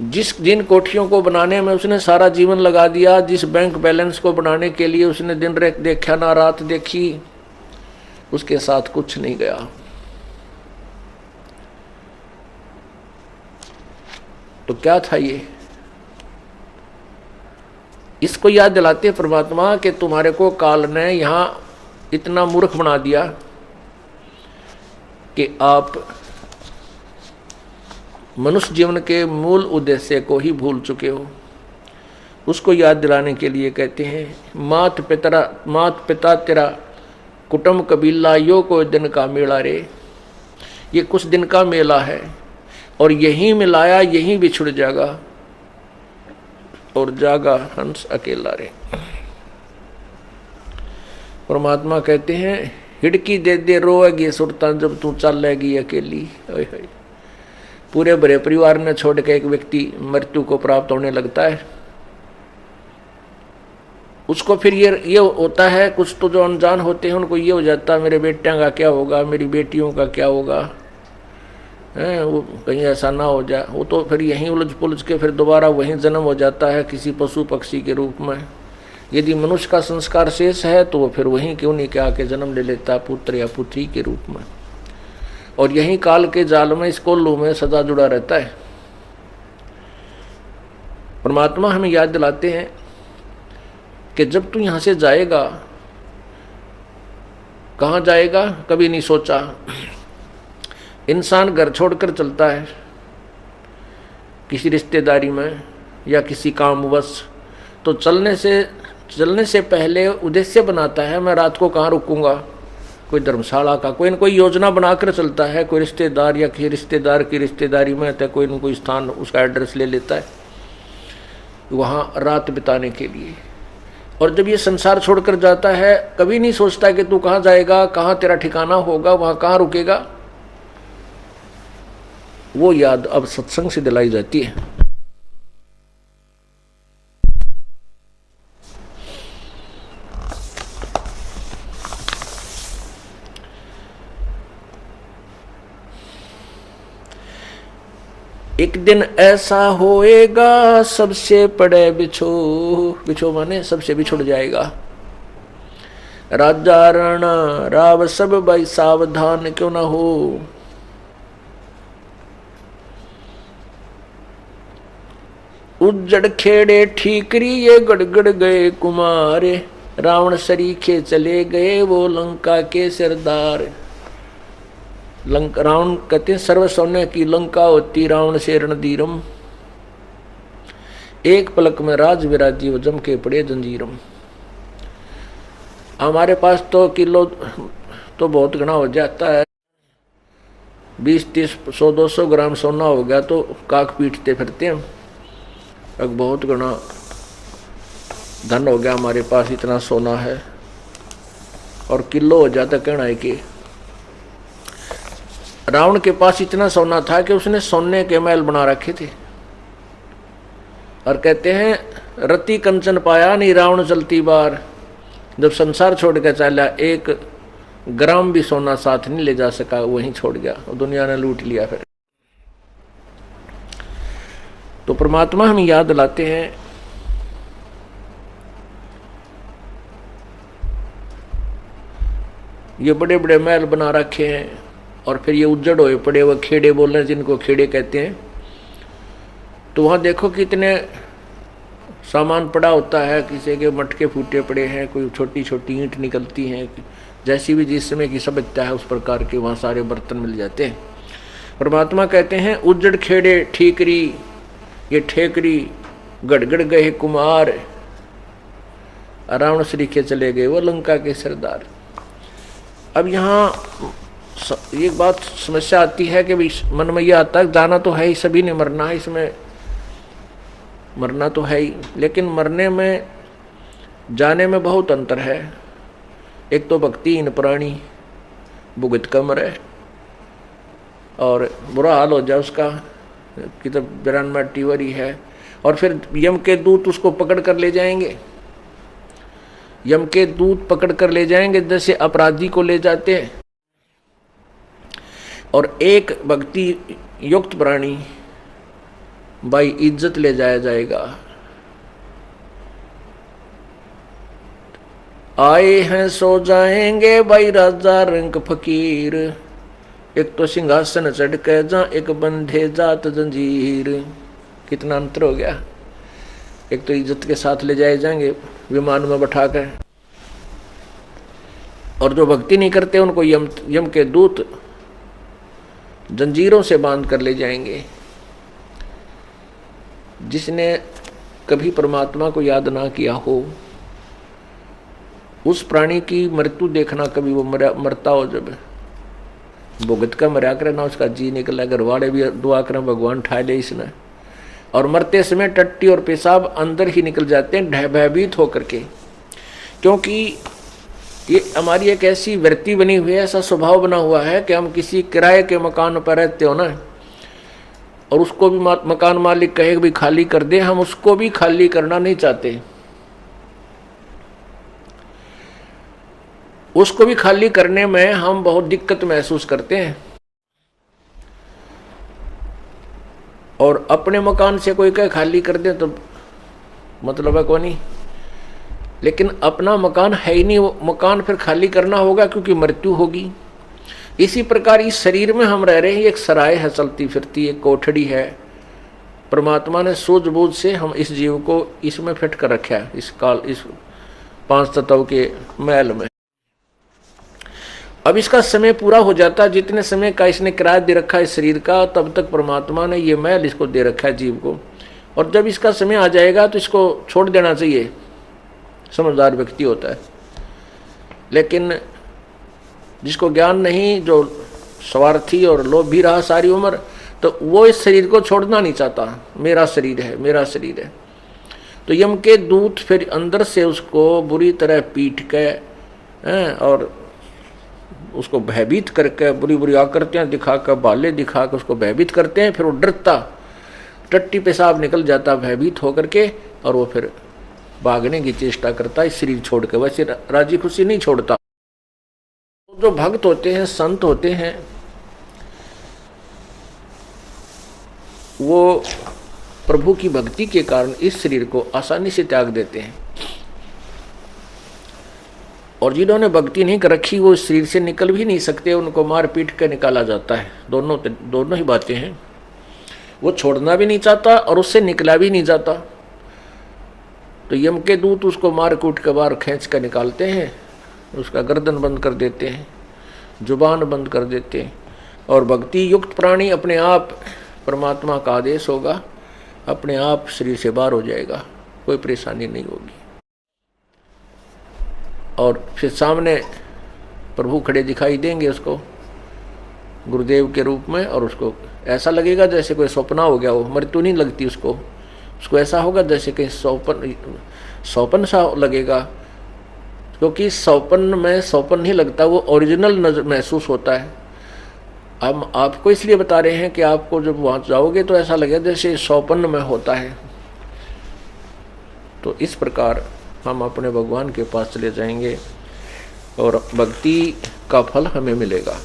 जिन कोठियों को बनाने में उसने सारा जीवन लगा दिया, जिस बैंक बैलेंस को बनाने के लिए उसने दिन रात देखा ना रात देखी, उसके साथ कुछ नहीं गया। तो क्या था ये? इसको याद दिलाते परमात्मा कि तुम्हारे को काल ने यहां इतना मूर्ख बना दिया कि आप मनुष्य जीवन के मूल उद्देश्य को ही भूल चुके हो। उसको याद दिलाने के लिए कहते हैं, मात पिता तेरा कुटुंब कबीला यो कोई दिन का मेला रे। ये कुछ दिन का मेला है और यहीं मिलाया यहीं बिछुड़ जाएगा और जागा हंस अकेला रे। परमात्मा कहते हैं, हिड़की दे दे रोएगी सुरता जब तू चलेगी अकेली। पूरे बड़े परिवार ने छोड़ के एक व्यक्ति मृत्यु को प्राप्त होने लगता है, उसको फिर ये होता है, कुछ तो जो अनजान होते हैं उनको ये हो जाता है मेरे बेटियों का क्या होगा, मेरी बेटियों का क्या होगा, वो कहीं ऐसा ना हो जाए। वो तो फिर यहीं उलझ पुलझ के फिर दोबारा वहीं जन्म हो जाता है किसी पशु पक्षी के रूप में। यदि मनुष्य का संस्कार शेष है तो वो फिर वहीं क्यों नहीं क्या के जन्म ले लेता पुत्र या पुत्री के रूप में, और यहीं काल के जाल में इस कोल्लू में सदा जुड़ा रहता है। परमात्मा हमें याद दिलाते हैं कि जब तू यहां से जाएगा, कहां जाएगा कभी नहीं सोचा। इंसान घर छोड़कर चलता है किसी रिश्तेदारी में या किसी कामवश, तो चलने से पहले उद्देश्य बनाता है, मैं रात को कहाँ रुकूंगा, कोई धर्मशाला का कोई न कोई योजना बनाकर चलता है। कोई रिश्तेदार या किसी रिश्तेदार की रिश्तेदारी में तो कोई न कोई स्थान उसका एड्रेस ले लेता है वहाँ रात बिताने के लिए। और जब ये संसार छोड़कर जाता है कभी नहीं सोचता कि तू कहाँ जाएगा, कहाँ तेरा ठिकाना होगा, वहाँ कहाँ रुकेगा। वो याद अब सत्संग से दिलाई जाती है। एक दिन ऐसा होएगा सबसे पड़े बिछो माने सबसे बिछुड़ जाएगा। राजा राणा राव सब भाई सावधान क्यों ना हो। उज्जड़ खेड़े ठीकरी ये गड़गड़ गए कुमार। रावण सरीखे चले गए वो लंका के सरदार। रावण कहते हैं सर्व सोने की लंका होती रावण से रणधीरम। एक पलक में राज विराजी वो जम के पड़े जंजीरम। हमारे पास तो किलो तो बहुत घना हो जाता है, 20-30 100-200 ग्राम सोना हो गया तो काक पीटते फिरते हैं। अब बहुत घना धन हो गया हमारे पास, इतना सोना है, और किलो हो जाता कहना है कि रावण के पास इतना सोना था कि उसने सोने के महल बना रखे थे। और कहते हैं रति कंचन पाया नहीं रावण चलती बार। जब संसार छोड़ के चला 1 ग्राम भी सोना साथ नहीं ले जा सका, वहीं छोड़ गया, दुनिया ने लूट लिया। फिर तो परमात्मा हमें याद दिलाते हैं ये बड़े बड़े महल बना रखे हैं और फिर ये उज्जड़ हुए पड़े हुए खेड़े बोल रहे हैं, जिनको खेड़े कहते हैं। तो वहाँ देखो कितने सामान पड़ा होता है, किसी के मटके फूटे पड़े हैं, कोई छोटी छोटी ईंट निकलती हैं, जैसी भी जिस समय की सभ्यता है उस प्रकार के वहाँ सारे बर्तन मिल जाते हैं। परमात्मा कहते हैं उज्जड़ खेड़े ठीकरी ये ठेकरी गड़गड़ गए कुमार। रावण सरीखे चले गए वो लंका के सरदार। अब यहाँ एक बात समस्या आती है कि मन में यह आता है जाना तो है ही, सभी ने मरना है, इसमें मरना तो है ही, लेकिन मरने में जाने में बहुत अंतर है। एक तो भक्तिहीन प्राणी भुगत का मरे और बुरा हाल हो जाए उसका, कि तो 92 टीवरी है, और फिर यम के दूत उसको पकड़ कर ले जाएंगे। यम के दूत पकड़ कर ले जाएंगे जैसे अपराधी को ले जाते हैं। और एक भक्ति युक्त प्राणी भाई इज्जत ले जाया जाएगा। आए हैं सो जाएंगे भाई राजा रंग फकीर, एक तो सिंहासन चढ़ के जा एक बंधे जात जंजीर। कितना अंतर हो गया। एक तो इज्जत के साथ ले जाए जाएंगे विमान में बैठा कर, और जो भक्ति नहीं करते उनको यम के दूत जंजीरों से बांध कर ले जाएंगे। जिसने कभी परमात्मा को याद ना किया हो, उस प्राणी की मृत्यु देखना, कभी वो मरता हो जब भुगत का मरा करे ना, उसका जी निकला, घर वाले भी दुआ करें भगवान ठा ले इसने, और मरते समय टट्टी और पेशाब अंदर ही निकल जाते हैं भयभीत होकर के। क्योंकि ये हमारी एक ऐसी वृत्ति बनी हुई है, ऐसा स्वभाव बना हुआ है कि हम किसी किराए के मकान पर रहते हो ना, और उसको भी मकान मालिक कहे भी खाली कर दे, हम उसको भी खाली करना नहीं चाहते। उसको भी खाली करने में हम बहुत दिक्कत महसूस करते हैं। और अपने मकान से कोई कहे खाली कर दे तो मतलब है को नहीं, लेकिन अपना मकान है ही नहीं, वो मकान फिर खाली करना होगा क्योंकि मृत्यु होगी। इसी प्रकार इस शरीर में हम रह रहे हैं, एक सराय है चलती फिरती, एक कोठड़ी है। परमात्मा ने सूझबूझ से हम इस जीव को इसमें फिट कर रखा है, इस 5 तत्व के महल में। अब इसका समय पूरा हो जाता, जितने समय का इसने किराया दे रखा है इस शरीर का, तब तक परमात्मा ने ये महल इसको दे रखा है जीव को। और जब इसका समय आ जाएगा तो इसको छोड़ देना चाहिए, समझदार व्यक्ति होता है। लेकिन जिसको ज्ञान नहीं, जो स्वार्थी और लोभी रहा सारी उम्र, तो वो इस शरीर को छोड़ना नहीं चाहता। मेरा शरीर है, मेरा शरीर है। तो यम के दूत फिर अंदर से उसको बुरी तरह पीट के और उसको भयभीत करके, बुरी बुरी आकृतियां दिखाकर, बाले दिखाकर उसको भयभीत करते हैं। फिर वो डरता, टट्टी पेशाब निकल जाता भयभीत होकर के, और वो फिर भागने की चेष्टा करता इस शरीर छोड़ के। वैसे राजी खुशी नहीं छोड़ता। जो भक्त होते हैं, संत होते हैं, वो प्रभु की भक्ति के कारण इस शरीर को आसानी से त्याग देते हैं। और जिन्होंने भक्ति नहीं कर रखी वो इस शरीर से निकल भी नहीं सकते, उनको मार पीट कर निकाला जाता है। दोनों ही बातें हैं। वो छोड़ना भी नहीं चाहता और उससे निकला भी नहीं जाता। तो यम के दूत उसको मार कूट के बाहर खींच कर निकालते हैं, उसका गर्दन बंद कर देते हैं, जुबान बंद कर देते हैं। और भक्ति युक्त प्राणी अपने आप, परमात्मा का आदेश होगा, अपने आप शरीर से बाहर हो जाएगा, कोई परेशानी नहीं होगी। और फिर सामने प्रभु खड़े दिखाई देंगे उसको गुरुदेव के रूप में, और उसको ऐसा लगेगा जैसे कोई सपना हो गया हो। मृत्यु नहीं लगती उसको ऐसा होगा जैसे कहीं सौपन सा लगेगा। क्योंकि सौपन में सौपन नहीं लगता, वो ओरिजिनल महसूस होता है। हम आपको इसलिए बता रहे हैं कि आपको जब वहाँ जाओगे तो ऐसा लगेगा जैसे सौपन में होता है। तो इस प्रकार हम अपने भगवान के पास चले जाएंगे और भक्ति का फल हमें मिलेगा।